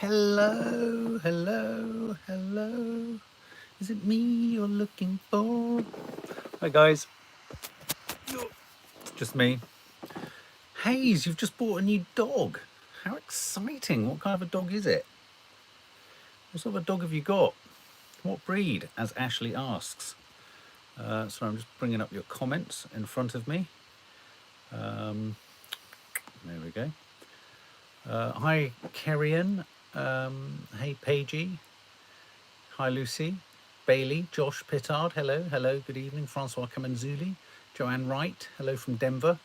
Hello, hello, hello. Is it me you're looking for? Hi guys, it's just me. Hayes, you've just bought a new dog. How exciting. What kind of a dog is it? What sort of a dog have you got? What breed, as Ashley asks. So I'm just bringing up your comments in front of me. There we go. Hi, Kerrian. Hey, Paigey. Hi, Lucy. Bailey, Josh Pittard, hello, hello, good evening. Francois Kamanzuli, Joanne Wright, hello from Denver.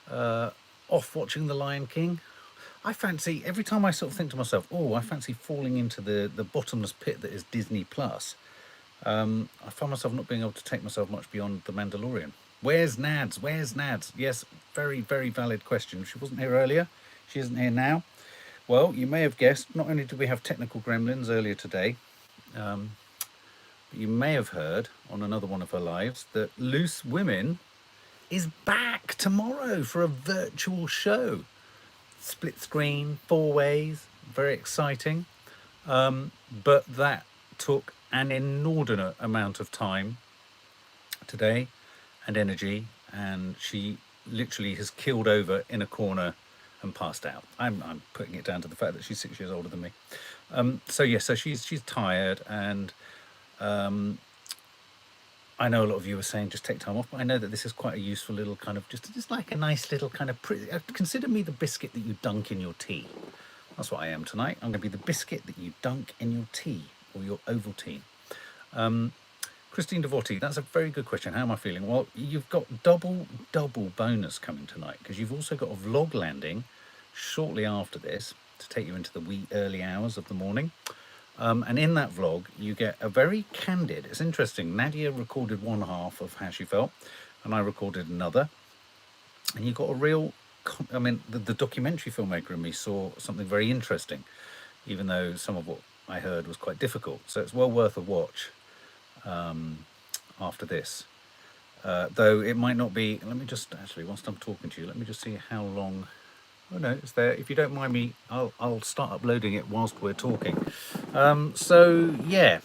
Off watching The Lion King. I fancy, every time I sort of think to myself, oh, I fancy falling into the bottomless pit that is Disney Plus, I find myself not being able to take myself much beyond The Mandalorian. Where's Nads? Where's Nads? Yes, very, very valid question. She wasn't here earlier. She isn't here now. Well, you may have guessed, not only did we have technical gremlins earlier today, but you may have heard on another one of her lives that Loose Women is back tomorrow for a virtual show. Split screen, 4 ways, very exciting. But that took an inordinate amount of time today and energy, and she literally has keeled over in a corner and passed out. I'm putting it down to the fact that she's 6 years older than me. So she's tired, and I know a lot of you are saying just take time off, but I know that this is quite a useful little kind of just like a nice little kind of consider me the biscuit that you dunk in your tea. That's what I am tonight. I'm going to be the biscuit that you dunk in your tea or your Ovaltine. Christine Devotti, that's a very good question. How am I feeling? Well, you've got double bonus coming tonight, because you've also got a vlog landing shortly after this to take you into the wee early hours of the morning. And in that vlog, you get a very candid, it's interesting, Nadia recorded one half of how she felt, and I recorded another. And you got a real, I mean, the documentary filmmaker in me saw something very interesting, even though some of what I heard was quite difficult. So it's well worth a watch after this. Though it might not be, let me just, actually, whilst I'm talking to you, let me just see how long. Oh no, it's there. If you don't mind me, I'll start uploading it whilst we're talking. So yeah,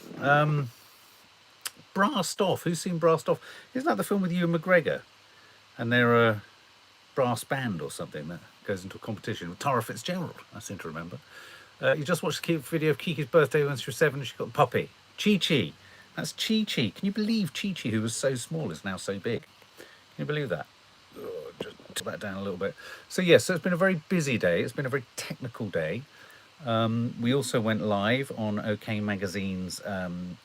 Brassed Off. Who's seen Brassed Off? Isn't that the film with Ewan McGregor? And they're a brass band or something that goes into a competition with Tara Fitzgerald, I seem to remember. You just watched the video of Kiki's birthday when she was 7 and she got the puppy. Chi-Chi. That's Chi-Chi. Can you believe Chi-Chi, who was so small, is now so big? Can you believe that? Just put that down a little bit. So yes, so it's been a very busy day. It's been a very technical day. We also went live on OK Magazine's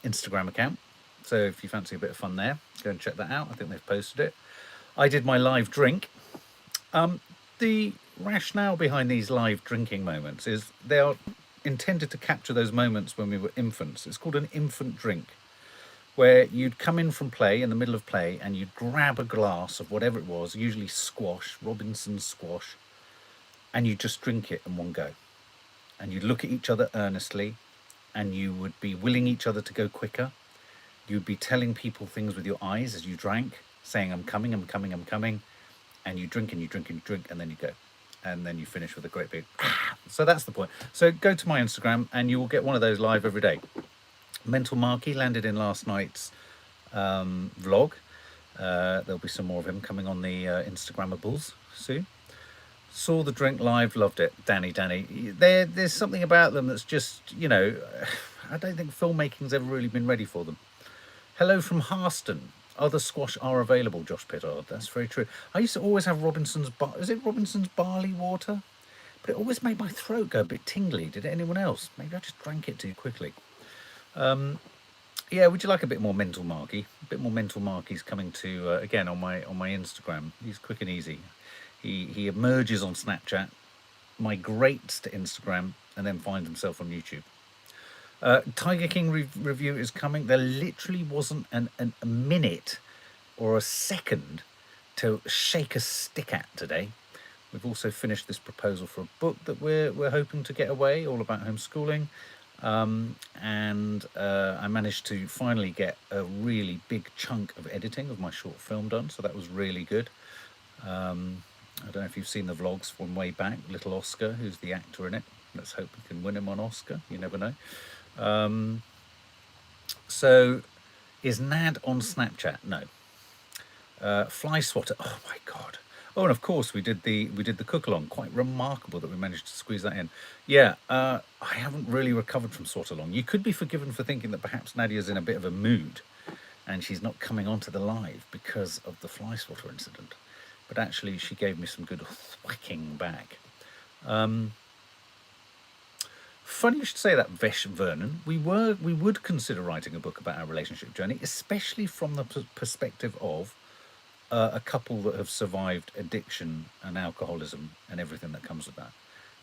Instagram account. So if you fancy a bit of fun there, go and check that out. I think they've posted it. I did my live drink. The rationale behind these live drinking moments is they are intended to capture those moments when we were infants. It's called an infant drink, where you'd come in from play, in the middle of play, and you'd grab a glass of whatever it was, usually squash, Robinson's squash, and you'd just drink it in one go. And you'd look at each other earnestly, and you would be willing each other to go quicker. You'd be telling people things with your eyes as you drank, saying, I'm coming, I'm coming, I'm coming. And you drink and you drink and you drink, and then you go. And then you finish with a great big So that's the point. So go to my Instagram and you will get one of those live every day. Mental Marky landed in last night's vlog. There'll be some more of him coming on the Instagrammables soon. Saw the drink live, loved it. Danny. There's something about them that's just, you know, I don't think filmmaking's ever really been ready for them. Hello from Harston. Other squash are available, Josh Pittard. That's very true. I used to always have Robinson's barley water? But it always made my throat go a bit tingly. Did anyone else? Maybe I just drank it too quickly. Yeah, would you like a bit more Mental Marky? A bit more Mental Marky's coming to, again, on my Instagram. He's quick and easy. He emerges on Snapchat, migrates to Instagram, and then finds himself on YouTube. Tiger King review is coming. There literally wasn't a minute or a second to shake a stick at today. We've also finished this proposal for a book that we're hoping to get away, all about homeschooling. And I managed to finally get a really big chunk of editing of my short film done, so that was really good. I don't know if you've seen the vlogs from way back, little Oscar, who's the actor in it. Let's hope we can win him an Oscar. You never know. So, is Nad on Snapchat? No. Fly Swatter. Oh my God. Oh, and of course we did the cook along. Quite remarkable that we managed to squeeze that in. Yeah, I haven't really recovered from Swat along. You could be forgiven for thinking that perhaps Nadia's in a bit of a mood, and she's not coming onto the live because of the fly swatter incident. But actually, she gave me some good whacking back. Funny you should say that, Vesh Vernon. We would consider writing a book about our relationship journey, especially from the perspective of a couple that have survived addiction and alcoholism and everything that comes with that.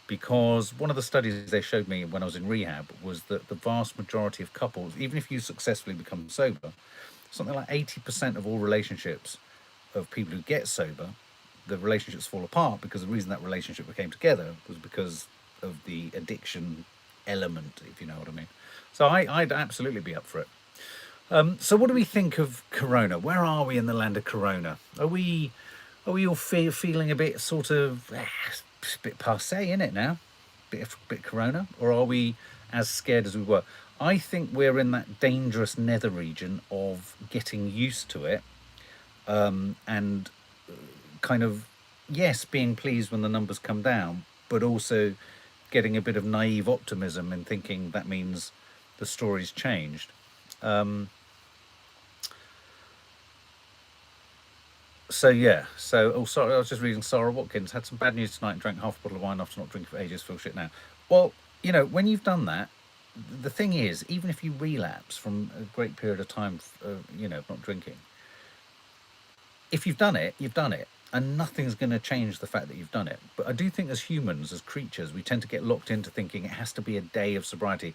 Because one of the studies they showed me when I was in rehab was that the vast majority of couples, even if you successfully become sober, something like 80% of all relationships of people who get sober, the relationships fall apart because the reason that relationship became together was because of the addiction element, if you know what I mean. So I'd absolutely be up for it. So what do we think of Corona? Where are we in the land of Corona? Are we all feeling a bit sort of a bit passé in it now? Bit Corona? Or are we as scared as we were? I think we're in that dangerous nether region of getting used to it, and kind of, yes, being pleased when the numbers come down, but also getting a bit of naive optimism and thinking that means the story's changed. So yeah, oh sorry, I was just reading Sarah Watkins, had some bad news tonight and drank half a bottle of wine after not drinking for ages, feel shit now. Well, when you've done that, the thing is, even if you relapse from a great period of time, not drinking, if you've done it, you've done it. And nothing's going to change the fact that you've done it. But I do think as humans, as creatures, we tend to get locked into thinking it has to be a day of sobriety.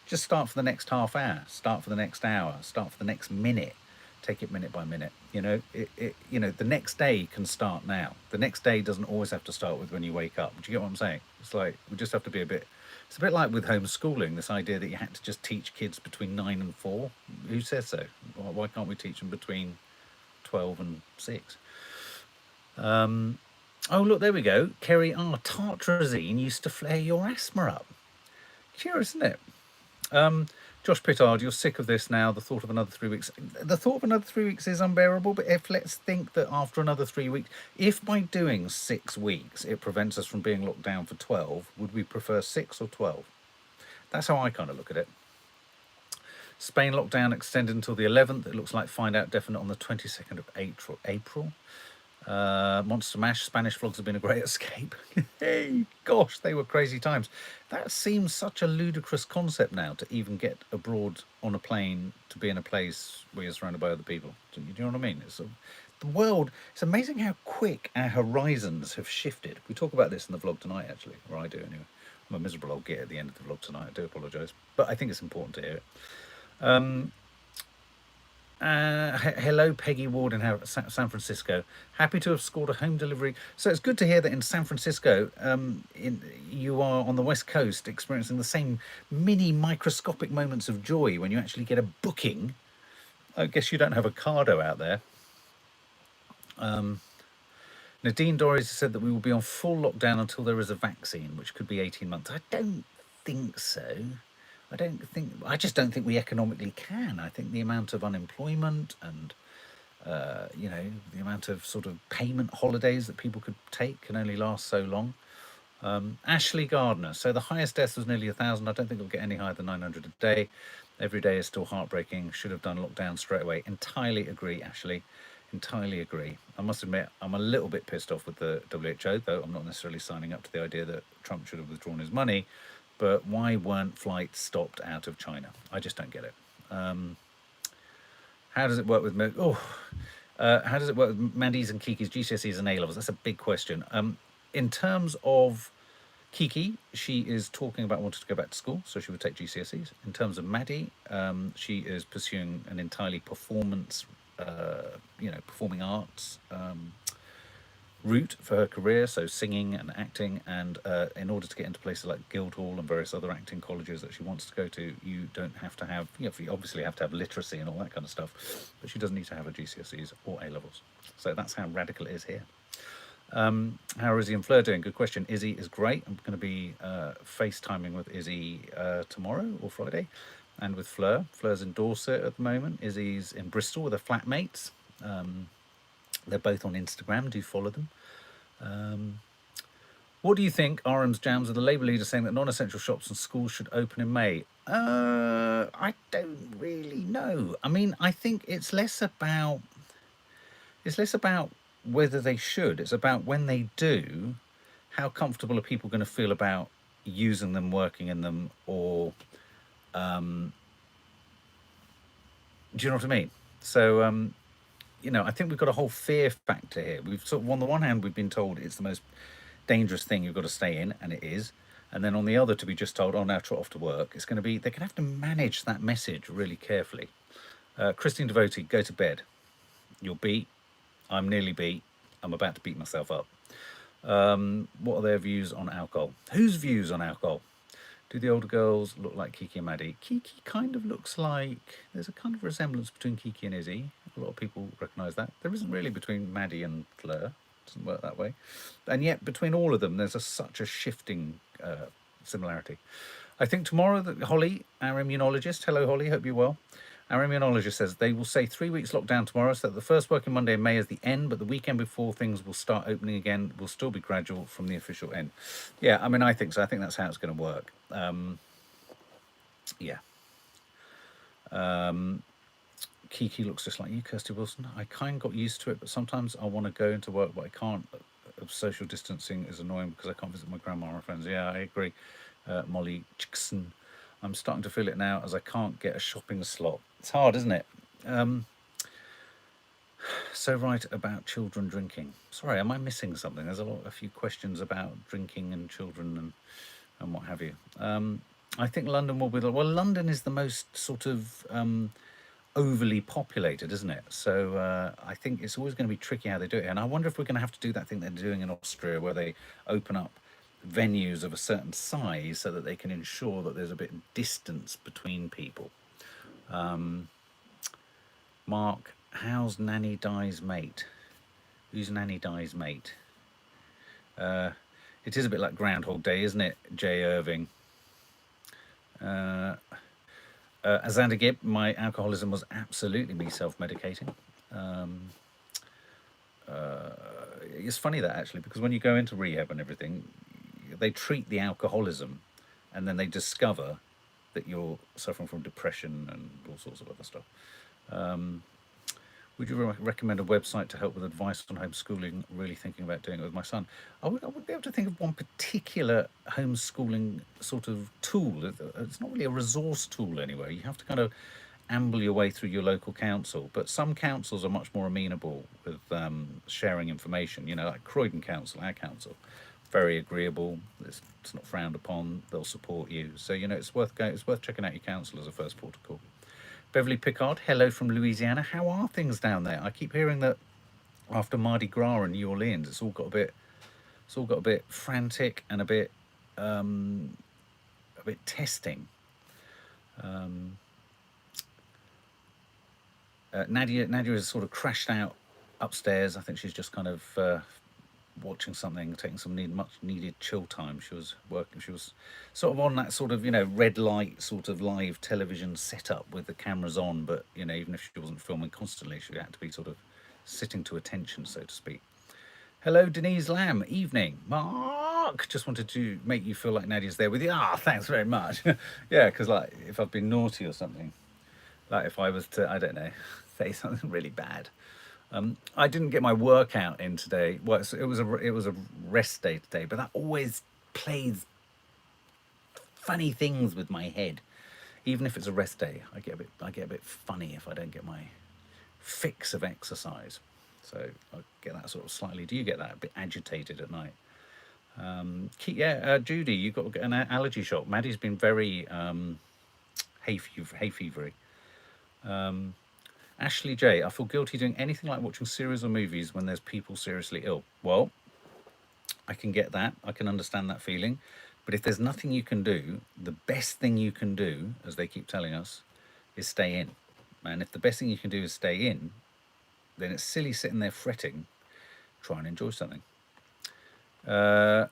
Just start for the next half hour, start for the next hour, start for the next minute. Take it minute by minute. The next day can start now. The next day doesn't always have to start with when you wake up. Do you get what I'm saying? It's like we just have to be it's a bit like with homeschooling, this idea that you had to just teach kids between 9 and 4. Who says so? Why can't we teach them between 12 and 6? Oh, look, there we go. Kerry R. Tartrazine used to flare your asthma up. Curious, isn't it? Josh Pittard, you're sick of this now. The thought of another 3 weeks. The thought of another 3 weeks is unbearable, but let's think that after another 3 weeks, if by doing 6 weeks it prevents us from being locked down for 12, would we prefer 6 or 12? That's how I kind of look at it. Spain lockdown extended until the 11th. It looks like find out definite on the 22nd of April. Monster Mash, Spanish vlogs have been a great escape. Hey, gosh, they were crazy times. That seems such a ludicrous concept now, to even get abroad on a plane to be in a place where you're surrounded by other people. Do you know what I mean? The world, it's amazing how quick our horizons have shifted. We talk about this in the vlog tonight, actually, or I do anyway. I'm a miserable old git at the end of the vlog tonight. I do apologise, but I think it's important to hear it. Hello, Peggy Ward in San Francisco. Happy to have scored a home delivery. So it's good to hear that in San Francisco, you are on the West Coast experiencing the same mini microscopic moments of joy when you actually get a booking. I guess you don't have a cardo out there. Nadine Dorries said that we will be on full lockdown until there is a vaccine, which could be 18 months. I don't think so. I just don't think we economically can. I think the amount of unemployment and, the amount of sort of payment holidays that people could take can only last so long. Ashley Gardner. So the highest death was nearly 1,000. I don't think it'll get any higher than 900 a day. Every day is still heartbreaking. Should have done lockdown straight away. Entirely agree, Ashley. Entirely agree. I must admit, I'm a little bit pissed off with the WHO, though I'm not necessarily signing up to the idea that Trump should have withdrawn his money. But why weren't flights stopped out of China? I just don't get it. How does it work with how does it work with Mandy's and Kiki's GCSEs and A levels? That's a big question. In terms of Kiki, she is talking about wanting to go back to school, so she would take GCSEs. In terms of Maddie, she is pursuing an entirely performing arts route for her career, so singing and acting, and in order to get into places like Guildhall and various other acting colleges that she wants to go to, you don't have to have, you obviously have to have literacy and all that kind of stuff, but she doesn't need to have her GCSEs or A levels. So that's how radical it is here. How are Izzy and Fleur doing? Good question. Izzy is great. I'm going to be FaceTiming with Izzy tomorrow or Friday, and with Fleur. Fleur's in Dorset at the moment. Izzy's in Bristol with her flatmates. They're both on Instagram. Do follow them. What do you think, RM's Jams, of the Labour leader saying that non-essential shops and schools should open in May? I don't really know. I mean, I think it's less about whether they should. It's about when they do, how comfortable are people going to feel about using them, working in them, or do you know what I mean? So you know, I think we've got a whole fear factor here. We've sort of, on the one hand, we've been told it's the most dangerous thing you've got to stay in, and it is. And then on the other, to be just told, oh, now trot off to work, it's going to be, they're going to have to manage that message really carefully. Christine Devotee, go to bed. You're beat. I'm nearly beat. I'm about to beat myself up. What are their views on alcohol? Whose views on alcohol? Do the older girls look like Kiki and Maddie? Kiki kind of looks like, there's a kind of resemblance between Kiki and Izzy. A lot of people recognise that. There isn't really between Maddie and Fleur. It doesn't work that way. And yet between all of them, there's such a shifting similarity. I think tomorrow, Holly, our immunologist, hello Holly, hope you're well. Our immunologist says they will say 3 weeks lockdown tomorrow, so that the first working Monday in May is the end, but the weekend before things will start opening again will still be gradual from the official end. Yeah, I mean, I think so. I think that's how it's going to work. Yeah. Kiki looks just like you, Kirsty Wilson. I kind of got used to it, but sometimes I want to go into work, but I can't. Social distancing is annoying because I can't visit my grandma or friends. Yeah, I agree. Molly Chickson. I'm starting to feel it now as I can't get a shopping slot. It's hard, isn't it? So right about children drinking. Sorry, am I missing something? There's a few questions about drinking and children and what have you. I think London will be well. London is the most sort of overly populated, isn't it? So I think it's always going to be tricky how they do it. And I wonder if we're going to have to do that thing they're doing in Austria, where they open up venues of a certain size so that they can ensure that there's a bit of distance between people. Mark, how's Nanny Di's mate? Who's Nanny Di's mate? It is a bit like Groundhog Day, isn't it, Jay Irving? Azanda Gibb, my alcoholism was absolutely me self-medicating. It's funny that actually, because when you go into rehab and everything, they treat the alcoholism and then they discover that you're suffering from depression and all sorts of other stuff. Would you recommend a website to help with advice on homeschooling? Really thinking about doing it with my son. I wouldn't be able to think of one particular homeschooling sort of tool. It's not really a resource tool anyway. You have to kind of amble your way through your local council. But some councils are much more amenable with sharing information. You know, like Croydon Council, our council, very agreeable. It's not frowned upon. They'll support you. So you know, it's worth checking out your council as a first port of call. Beverly Pickard, hello from Louisiana. How are things down there? I keep hearing that after Mardi Gras in New Orleans, it's all got a bit frantic and a bit testing. Nadia has sort of crashed out upstairs. I think she's just kind of watching something, taking some much needed chill time. She was working, she was sort of on that sort of, you know, red light sort of live television setup with the cameras on, but you know, even if she wasn't filming constantly, she had to be sort of sitting to attention, so to speak. Hello Denise Lamb, evening. Mark, just wanted to make you feel like Nadia's there with you. Thanks very much. Yeah, because like if I've been naughty or something, like if I was to, I don't know, say something really bad. I didn't get my workout in today. Well, it was a rest day today, but that always plays funny things with my head. Even if it's a rest day, I get a bit funny if I don't get my fix of exercise. So I get that sort of slightly. Do you get that a bit agitated at night? Judy, you've got to get an allergy shot. Maddie's been very hay fevery. Ashley J, I feel guilty doing anything like watching series or movies when there's people seriously ill. Well, I can get that. I can understand that feeling. But if there's nothing you can do, the best thing you can do, as they keep telling us, is stay in. And if the best thing you can do is stay in, then it's silly sitting there fretting. Try and enjoy something. Gabrielle,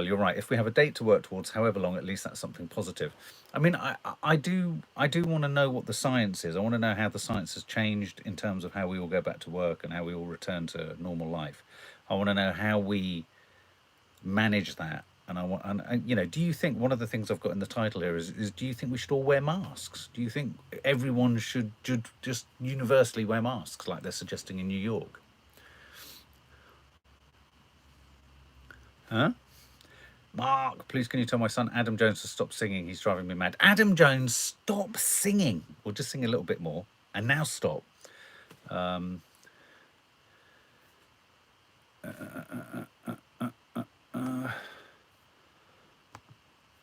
you're right. If we have a date to work towards, however long, at least that's something positive. I mean, I do want to know what the science is. I want to know how the science has changed in terms of how we all go back to work and how we all return to normal life. I want to know how we manage that. And you know, do you think one of the things I've got in the title here is do you think we should all wear masks? Do you think everyone should just universally wear masks like they're suggesting in New York? Huh? Mark, please can you tell my son Adam Jones to stop singing? He's driving me mad. Adam Jones, stop singing. We'll just sing a little bit more. And now stop. Um,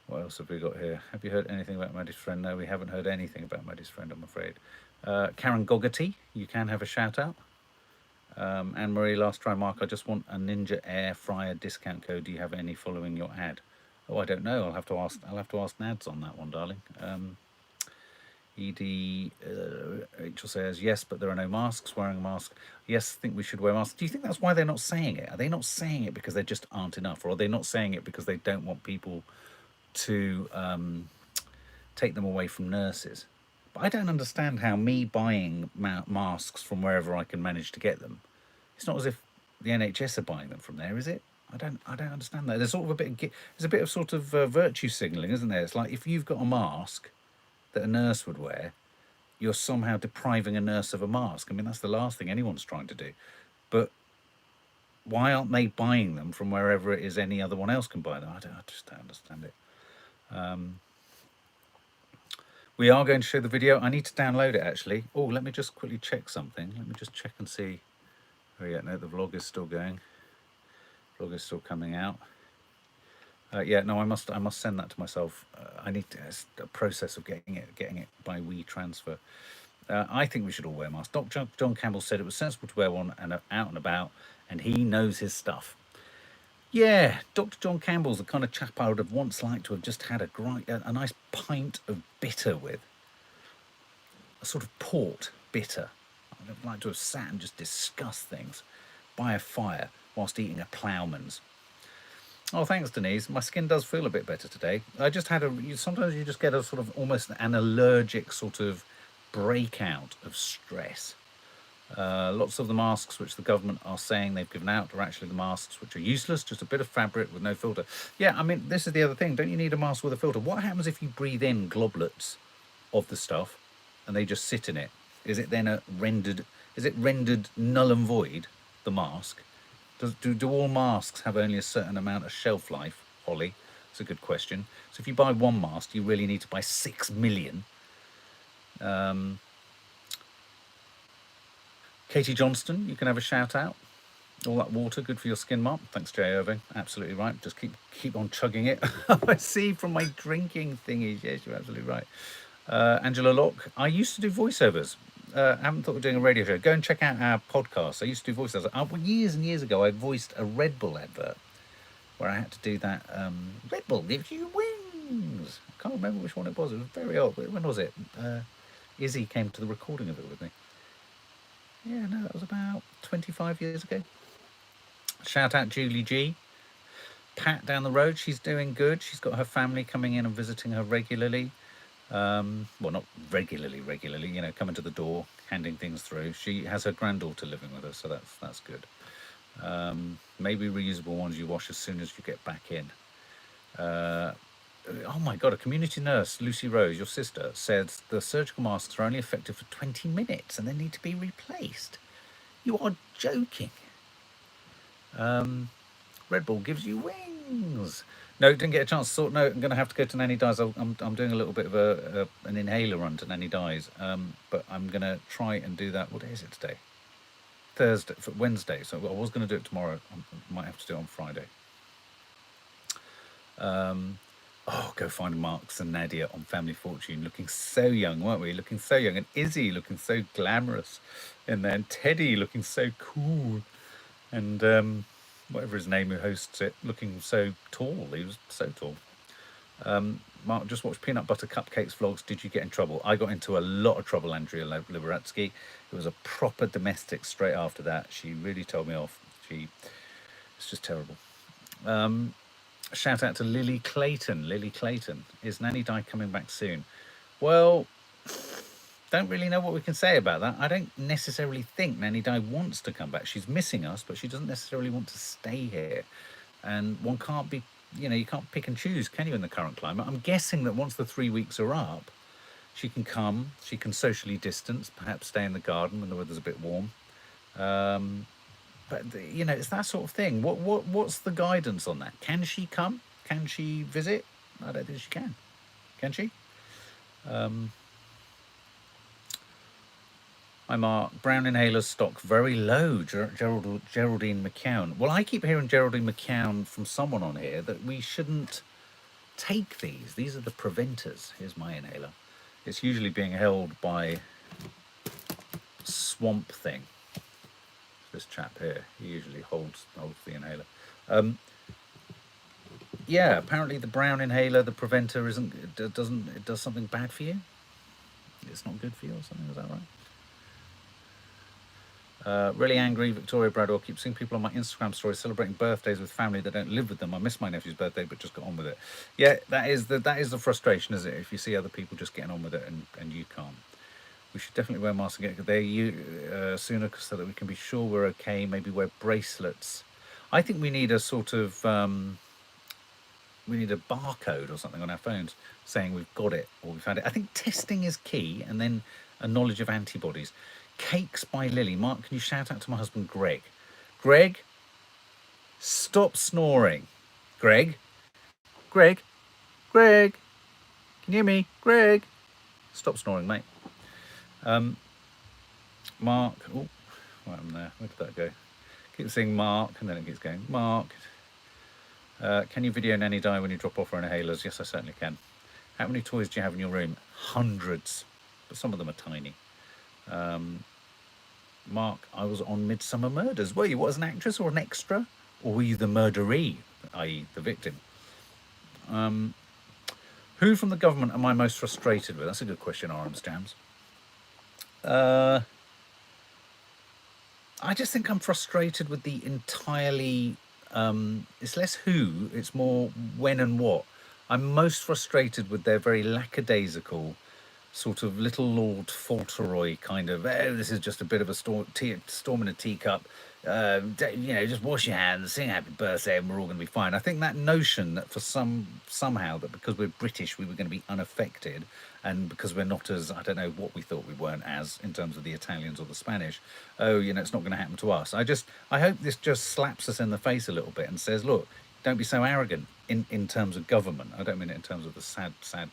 what else have we got here? Have you heard anything about Maddie's friend? No, we haven't heard anything about Maddie's friend, I'm afraid. Karen Gogarty, you can have a shout out. Anne Marie, last try, Mark. I just want a Ninja Air Fryer discount code. Do you have any following your ad? Oh, I don't know. I'll have to ask. I'll have to ask Nads on that one, darling. Rachel says yes, but there are no masks. Wearing a mask. Yes, I think we should wear masks. Do you think that's why they're not saying it? Are they not saying it because there just aren't enough, or are they not saying it because they don't want people to take them away from nurses? But I don't understand how me buying masks from wherever I can manage to get them. It's not as if the NHS are buying them from there, is it? I don't understand that. There's sort of a bit of there's a bit of sort of virtue signalling, isn't there? It's like if you've got a mask that a nurse would wear, you're somehow depriving a nurse of a mask. I mean, that's the last thing anyone's trying to do. But why aren't they buying them from wherever it is any other one else can buy them? I just don't understand it. We are going to show the video. I need to download it actually. Oh, let me just quickly check something. Let me just check and see. Oh yeah, no, the vlog is still going. Vlog is still coming out. Yeah, no, I must send that to myself. I need to, it's a process of getting it by WeTransfer. I think we should all wear masks. Dr. John Campbell said it was sensible to wear one and out and about, and he knows his stuff. Yeah, Dr. John Campbell's the kind of chap I would have once liked to have just had a nice pint of bitter with. A sort of port bitter. I'd have liked to have sat and just discussed things by a fire whilst eating a ploughman's. Oh, thanks, Denise. My skin does feel a bit better today. I just had sometimes you just get a sort of almost an allergic sort of breakout of stress. Lots of the masks which the government are saying they've given out are actually the masks which are useless, just a bit of fabric with no filter. Yeah, I mean, this is the other thing. Don't you need a mask with a filter? What happens if you breathe in globlets of the stuff and they just sit in it? Is it then rendered null and void, the mask? Do all masks have only a certain amount of shelf life, Holly? It's a good question. So if you buy one mask, you really need to buy 6 million. Katie Johnston, you can have a shout out. All that water, good for your skin, Mark. Thanks, Jay Irving. Absolutely right. Just keep on chugging it. I see from my drinking thingies. Yes, you're absolutely right. Angela Locke, I used to do voiceovers. I haven't thought of doing a radio show. Go and check out our podcast. I used to do voiceovers. Years and years ago, I voiced a Red Bull advert where I had to do that. Red Bull gives you wings. I can't remember which one it was. It was very old. When was it? Izzy came to the recording of it with me. Yeah, no, that was about 25 years ago. Shout out Julie G. Pat down the road, she's doing good. She's got her family coming in and visiting her regularly. Well, not regularly, you know, coming to the door, handing things through. She has her granddaughter living with her, so that's good. Maybe reusable ones you wash as soon as you get back in. Oh my God, a community nurse, Lucy Rose, your sister, said the surgical masks are only effective for 20 minutes and they need to be replaced. You are joking. Red Bull gives you wings. No, didn't get a chance to sort. No, I'm going to have to go to Nanny Dies. I'm doing a little bit of an inhaler run to Nanny Dies, but I'm going to try and do that. What day is it today? Thursday, Wednesday. So I was going to do it tomorrow. I might have to do it on Friday. Oh, go find Marks and Nadia on Family Fortune, looking so young, weren't we? Looking so young, and Izzy looking so glamorous, and then Teddy looking so cool, and whatever his name who hosts it, looking so tall. He was so tall. Mark, just watched Peanut Butter Cupcakes vlogs. Did you get in trouble? I got into a lot of trouble, Andrea Liberatsky. It was a proper domestic straight after that. She really told me off. She It's just terrible. Shout out to Lily Clayton. Lily Clayton, is Nanny Di coming back soon? Well, don't really know what we can say about that. I don't necessarily think Nanny Di wants to come back. She's missing us, but she doesn't necessarily want to stay here. And one can't be, you can't pick and choose, can you, in the current climate? I'm guessing that once the 3 weeks are up, she can come, she can socially distance, perhaps stay in the garden when the weather's a bit warm. But it's that sort of thing. What's the guidance on that? Can she come? Can she visit? I don't think she can. Can she? Hi Mark. Brown inhaler stock very low. Geraldine McCown. Well, I keep hearing Geraldine McCown from someone on here that we shouldn't take these. These are the preventers. Here's my inhaler. It's usually being held by Swamp Thing. This chap here, he usually holds the inhaler. Yeah, apparently the brown inhaler, the preventer, it does something bad for you. It's not good for you or something. Is that right? Really angry, Victoria Bradwell. Keep seeing people on my Instagram stories celebrating birthdays with family that don't live with them. I missed my nephew's birthday, but just got on with it. Yeah, that is the frustration, isn't it? If you see other people just getting on with it and you can't. We should definitely wear masks and get there sooner so that we can be sure we're okay. Maybe wear bracelets. I think we need a sort of we need a barcode or something on our phones saying we've got it or we've had it. I think testing is key, and then a knowledge of antibodies. Cakes by Lily. Mark, can you shout out to my husband Greg? Greg, stop snoring. Greg, Greg, Greg, can you hear me? Greg, stop snoring, mate. Mark, oh, what happened there? Where did that go? Keep saying Mark, and then it keeps going. Mark, can you video Nanny Di when you drop off her inhalers? Yes, I certainly can. How many toys do you have in your room? Hundreds, but some of them are tiny. Mark, I was on Midsummer Murders. Were you? What, as an actress or an extra? Or were you the murderee, i.e. the victim? Who from the government am I most frustrated with? That's a good question, Arms Jams. I just think I'm frustrated with the entirely, it's less who, it's more when and what. I'm most frustrated with their very lackadaisical, sort of little Lord Fauntleroy kind of, oh, this is just a bit of a storm in a teacup, just wash your hands, sing happy birthday, and we're all going to be fine. I think that notion that somehow that because we're British we were going to be unaffected, and because we're not as, I don't know what we thought we weren't as in terms of the Italians or the Spanish, it's not going to happen to us. I hope this just slaps us in the face a little bit and says, look, don't be so arrogant in terms of government. I don't mean it in terms of the sad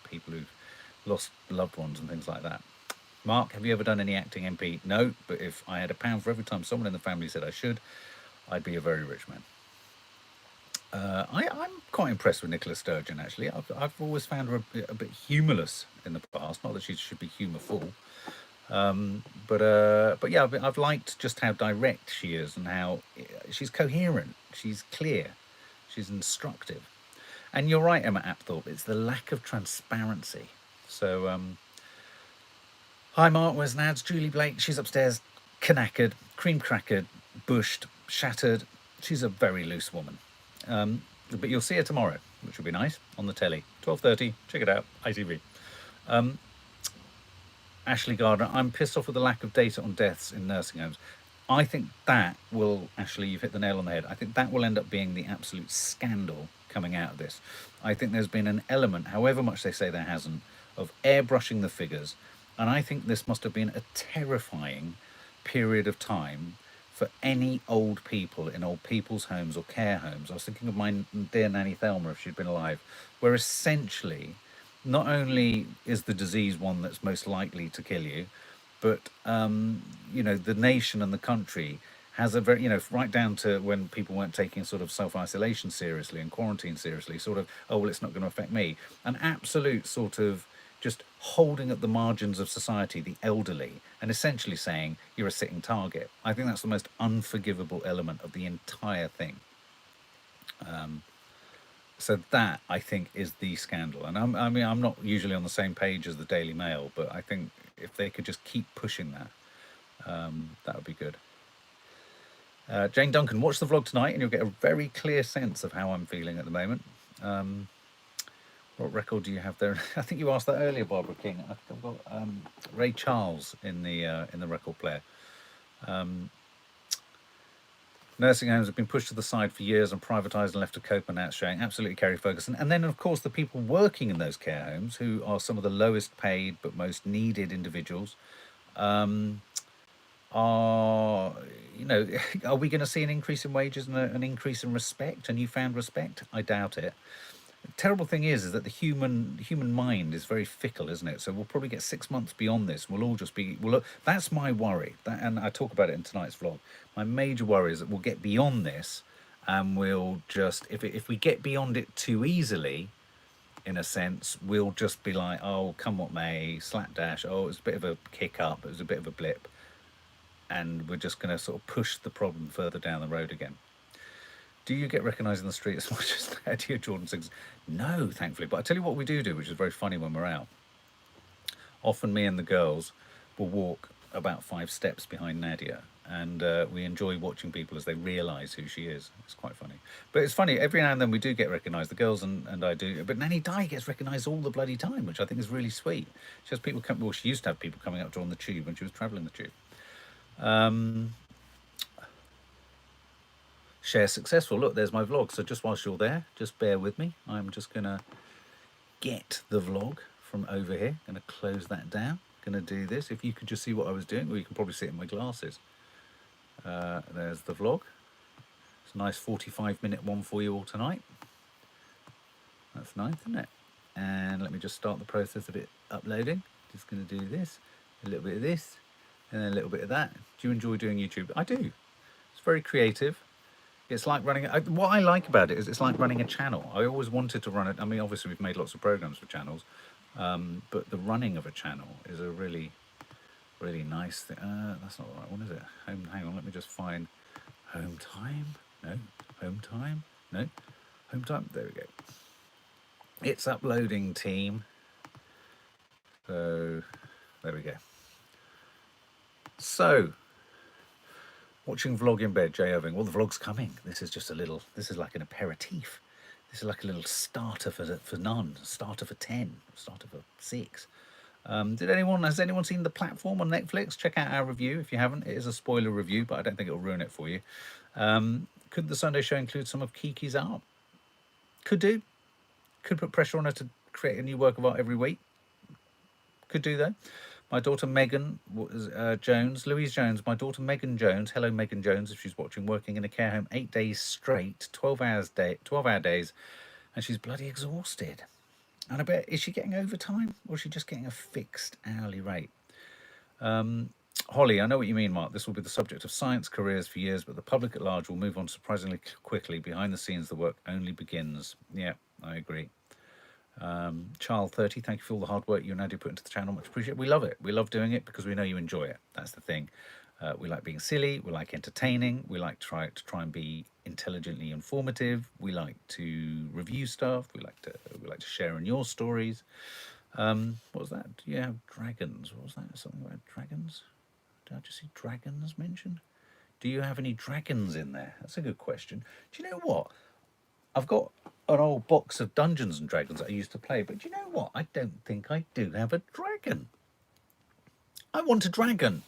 people who've lost loved ones and things like that. Mark, have you ever done any acting, MP? No, but if I had £1 for every time someone in the family said I should, I'd be a very rich man. I'm quite impressed with Nicola Sturgeon, actually. I've always found her a bit humourless in the past. Not that she should be humourful, but yeah, I've liked just how direct she is and how she's coherent, she's clear, she's instructive. And you're right, Emma Apthorpe, it's the lack of transparency. So, hi Mark, where's Nads? Julie Blake, she's upstairs, knackered, cream crackered, bushed, shattered. She's a very loose woman. But you'll see her tomorrow, which will be nice, on the telly. 12:30, check it out, ITV. Ashley Gardner, I'm pissed off with the lack of data on deaths in nursing homes. I think that will, Ashley, you've hit the nail on the head. I think that will end up being the absolute scandal coming out of this. I think there's been an element, however much they say there hasn't, of airbrushing the figures. And I think this must have been a terrifying period of time for any old people in old people's homes or care homes. I was thinking of my dear Nanny Thelma, if she'd been alive, where essentially not only is the disease one that's most likely to kill you, but the nation and the country has a very, right down to when people weren't taking sort of self-isolation seriously and quarantine seriously, sort of, oh, well, it's not going to affect me. An absolute sort of just holding at the margins of society, the elderly, and essentially saying you're a sitting target. I think that's the most unforgivable element of the entire thing. So that, I think, is the scandal. And I'm not usually on the same page as the Daily Mail, but I think if they could just keep pushing that, that would be good. Jane Duncan, watch the vlog tonight and you'll get a very clear sense of how I'm feeling at the moment. What record do you have there? I think you asked that earlier, Barbara King. I think I've got Ray Charles in the record player. Nursing homes have been pushed to the side for years and privatised and left to cope, and now it's showing. Absolutely, Kerry Ferguson. And then, of course, the people working in those care homes, who are some of the lowest paid but most needed individuals, are, you know, are we going to see an increase in wages and an increase in respect, a newfound respect? I doubt it. The terrible thing is that the human mind is very fickle, isn't it? So we'll probably get 6 months beyond this. We'll all just be, that's my worry. And I talk about it in tonight's vlog. My major worry is that we'll get beyond this, and we'll just, if we get beyond it too easily, in a sense, we'll just be like, oh, come what may, slapdash. Oh, it was a bit of a kick up. It was a bit of a blip. And we're just going to sort of push the problem further down the road again. Do you get recognised in the street as much as NADIA Jordan sings? No, thankfully. But I tell you what we do, which is very funny when we're out. Often me and the girls will walk about 5 steps behind NADIA, and we enjoy watching people as they realise who she is. It's quite funny. But it's funny, every now and then we do get recognised, the girls and I do. But Nanny Di gets recognised all the bloody time, which I think is really sweet. She has people come, well, she used to have people coming up to her on the tube when she was travelling the tube. Share successful. Look, there's my vlog. So just whilst you're there, just bear with me. I'm just going to get the vlog from over here. Going to close that down. Going to do this. If you could just see what I was doing, or you can probably see it in my glasses. There's the vlog. It's a nice 45-minute one for you all tonight. That's nice, isn't it? And let me just start the process of it uploading. Just going to do this, a little bit of this, and then a little bit of that. Do you enjoy doing YouTube? I do. It's very creative. It's like running, what I like about it is it's like running a channel. I always wanted to run it. I mean, obviously we've made lots of programs for channels, but the running of a channel is a really, really nice thing. That's not the right one, is it? Hang on, let me just find home time. No, home time. No, home time. There we go. It's uploading, team. So, there we go. So, watching vlog in bed, Jay Irving. Well, the vlog's coming. This is just a little, this is like an aperitif. This is like a little starter for none, starter for 10, starter for 6. Has anyone seen The Platform on Netflix? Check out our review if you haven't. It is a spoiler review, but I don't think it'll ruin it for you. Could the Sunday show include some of Kiki's art? Could do. Could put pressure on her to create a new work of art every week. Could do, though. My daughter Megan Jones, Louise Jones, my daughter Megan Jones, hello Megan Jones if she's watching, working in a care home 8 days straight, 12-hour days, and she's bloody exhausted. And I bet, is she getting overtime or is she just getting a fixed hourly rate? Holly, I know what you mean, Mark. This will be the subject of science careers for years, but the public at large will move on surprisingly quickly. Behind the scenes, the work only begins. Yeah, I agree. Child 30, thank you for all the hard work you and Nadia put into the channel. Much appreciated. We love it. We love doing it because we know you enjoy it. That's the thing. We like being silly. We like entertaining. We like to try and be intelligently informative. We like to review stuff. We like to share in your stories. What was that? Do you have dragons? What was that? Something about dragons? Did I just see dragons mentioned? Do you have any dragons in there? That's a good question. Do you know what? I've got an old box of Dungeons and Dragons that I used to play, but do you know what? I don't think I do have a dragon. I want a dragon.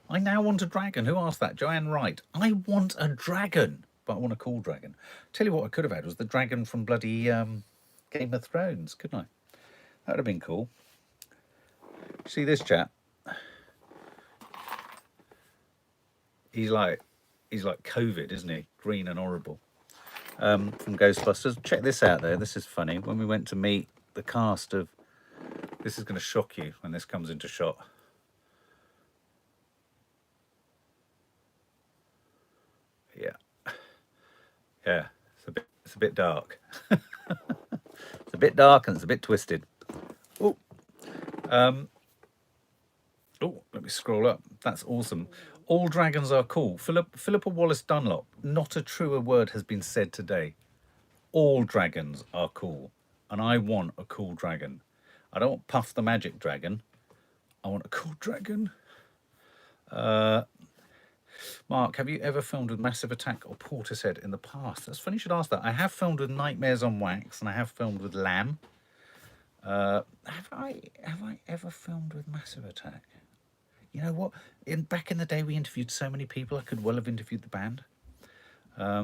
I now want a dragon. Who asked that? Joanne Wright. I want a dragon, but I want a cool dragon. Tell you what I could have had was the dragon from bloody Game of Thrones, couldn't I? That would have been cool. See this chap? He's like COVID, isn't he? Green and horrible. From Ghostbusters. Check this out though, this is funny. When we went to meet the cast of, this is going to shock you when this comes into shot. Yeah, it's a bit dark. It's a bit dark and it's a bit twisted. Oh, let me scroll up. That's awesome. All dragons are cool. Philippa Wallace Dunlop. Not a truer word has been said today. All dragons are cool, and I want a cool dragon. I don't want Puff the Magic Dragon. I want a cool dragon. Mark, have you ever filmed with Massive Attack or Portishead in the past? That's funny you should ask that. I have filmed with Nightmares on Wax, and I have filmed with Lamb. Have I ever filmed with Massive Attack? You know what? Back in the day, we interviewed so many people. I could well have interviewed the band. I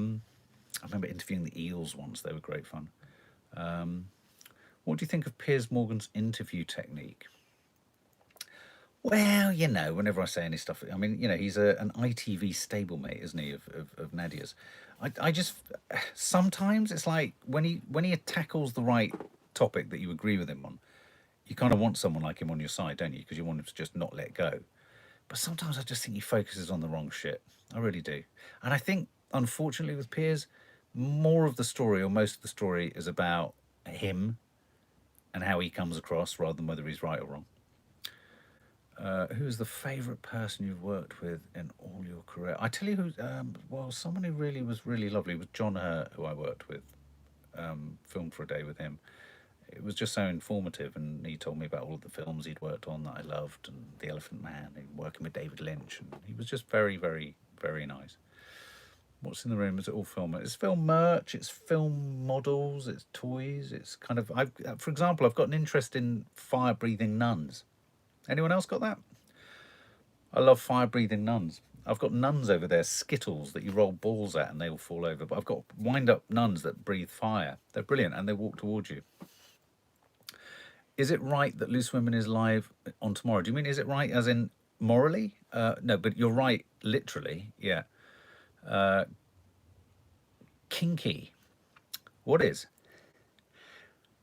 remember interviewing the Eels once. They were great fun. What do you think of Piers Morgan's interview technique? Well, you know, whenever I say any stuff, I mean, you know, he's an ITV stablemate, isn't he, of Nadia's. I just sometimes it's like when he tackles the right topic that you agree with him on, you kind of want someone like him on your side, don't you? Because you want him to just not let go. But sometimes I just think he focuses on the wrong shit. I really do. And I think, unfortunately, with Piers, more of the story or most of the story is about him and how he comes across rather than whether he's right or wrong. Who's the favourite person you've worked with in all your career? I tell you who, well, someone who really was really lovely was John Hurt, who I worked with, filmed for a day with him. It was just so informative, and he told me about all of the films he'd worked on that I loved, and The Elephant Man, and working with David Lynch, and he was just very, very, very nice. What's in the room? Is it all film? It's film merch, it's film models, it's toys, it's kind of... for example, I've got an interest in fire-breathing nuns. Anyone else got that? I love fire-breathing nuns. I've got nuns over there, skittles that you roll balls at and they all fall over. But I've got wind-up nuns that breathe fire. They're brilliant, and they walk towards you. Is it right that Loose Women is live on tomorrow? Do you mean is it right as in morally? No, but you're right, literally, yeah. Kinky. What is?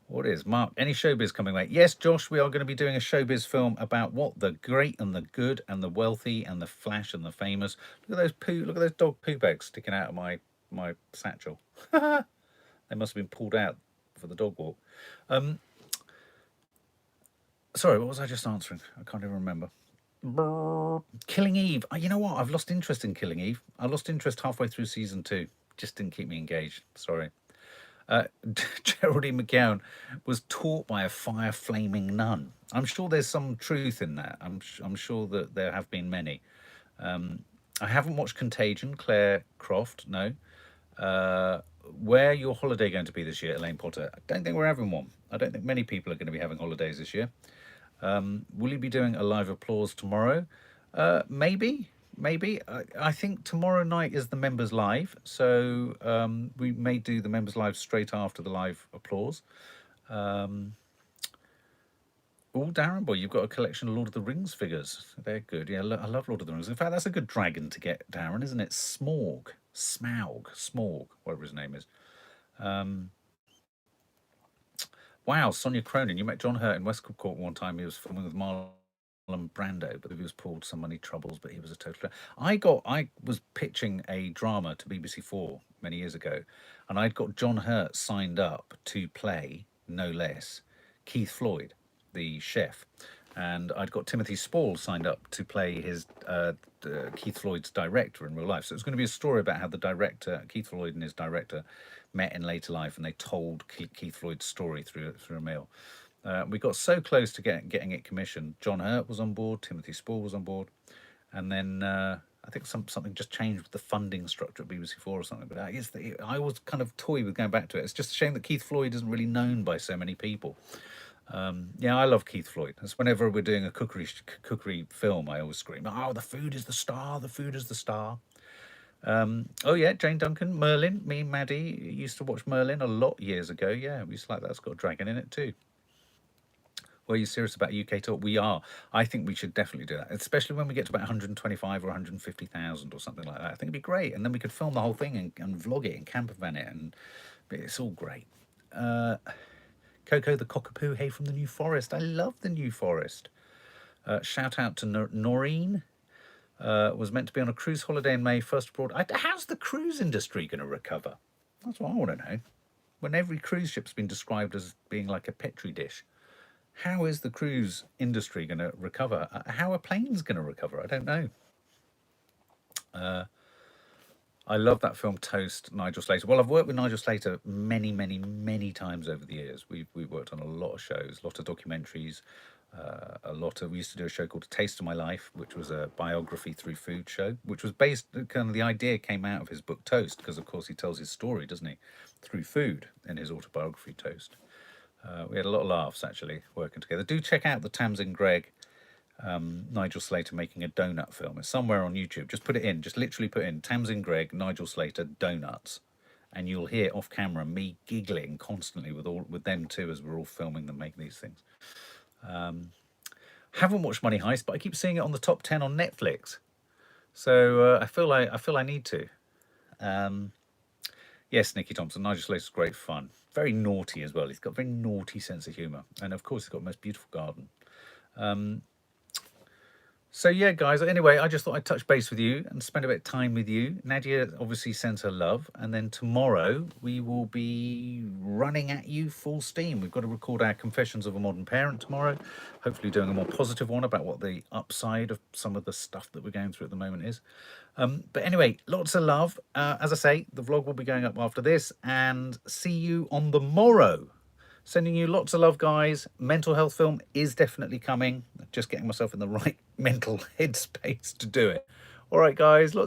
What is? Mark, any showbiz coming, mate? Yes, Josh, we are going to be doing a showbiz film about what? The great and the good and the wealthy and the flash and the famous. Look at those dog poo bags sticking out of my satchel. They must have been pulled out for the dog walk. Sorry, what was I just answering? I can't even remember. Killing Eve. You know what? I've lost interest in Killing Eve. I lost interest halfway through season 2. Just didn't keep me engaged. Sorry. Geraldine McGowan was taught by a fire-flaming nun. I'm sure there's some truth in that. I'm sure that there have been many. I haven't watched Contagion. Claire Croft, no. Where your holiday going to be this year, Elaine Potter? I don't think we're having one. I don't think many people are going to be having holidays this year. Will you be doing a live applause tomorrow? Maybe. I think tomorrow night is the members live, so we may do the members live straight after the live applause. Oh, Darren boy, you've got a collection of Lord of the Rings figures. They're good. Yeah, I love Lord of the Rings. In fact, that's a good dragon to get, Darren, isn't it? Smaug, whatever his name is. Wow, Sonia Cronin. You met John Hurt in Westcott Court one time. He was filming with Marlon Brando, but he was pulled some money troubles, but he was a total... I was pitching a drama to BBC4 many years ago, and I'd got John Hurt signed up to play, no less, Keith Floyd, the chef. And I'd got Timothy Spall signed up to play his Keith Floyd's director in real life. So it was going to be a story about how the director, Keith Floyd and his director, met in later life, and they told Keith Floyd's story through a meal. We got so close to getting it commissioned. John Hurt was on board, Timothy Spall was on board, and then I think something just changed with the funding structure at BBC4 or something. But I was kind of toy with going back to it. It's just a shame that Keith Floyd isn't really known by so many people. Yeah, I love Keith Floyd. That's whenever we're doing a cookery film, I always scream, "Oh, the food is the star, the food is the star." Oh yeah, Jane Duncan, Merlin. Me and Maddie used to watch Merlin a lot years ago. Yeah, we used to like that. It's got a dragon in it too. Were you serious about UK tour? We are. I think we should definitely do that, especially when we get to about 125 or 150,000 or something like that. I think it'd be great, and then we could film the whole thing and vlog it and campervan it, and it's all great. Coco the Cockapoo, hey from the New Forest. I love the New Forest. Shout out to Noreen. Was meant to be on a cruise holiday in May, first abroad. How's the cruise industry going to recover? That's what I want to know. When every cruise ship's been described as being like a petri dish, how is the cruise industry going to recover? How are planes going to recover? I don't know. I love that film Toast, Nigel Slater. Well, I've worked with Nigel Slater many times over the years. We've worked on a lot of shows, a lot of documentaries. We used to do a show called A Taste of My Life, which was a biography through food show, which was based, kind of the idea came out of his book Toast, because of course he tells his story, doesn't he, through food in his autobiography Toast. We had a lot of laughs actually working together. Do check out the Tamsin Greig, Nigel Slater making a donut film. It's somewhere on YouTube. Just put it in, just literally put in Tamsin Greig, Nigel Slater, donuts, and you'll hear off camera me giggling constantly with them two as we're all filming them make these things. Haven't watched Money Heist, but I keep seeing it on the top 10 on Netflix, so I feel I need to. Yes, Nicky Thompson, Nigel Slater's great fun, very naughty as well. He's got a very naughty sense of humour, and of course he's got the most beautiful garden. So yeah, guys, anyway, I just thought I'd touch base with you and spend a bit of time with you. Nadia obviously sends her love, and then tomorrow we will be running at you full steam. We've got to record our Confessions of a Modern Parent tomorrow, hopefully doing a more positive one about what the upside of some of the stuff that we're going through at the moment is. But anyway, lots of love. As I say, the vlog will be going up after this, and see you on the morrow. Sending you lots of love, guys. Mental health film is definitely coming. Just getting myself in the right mental headspace to do it. All right, guys. Lots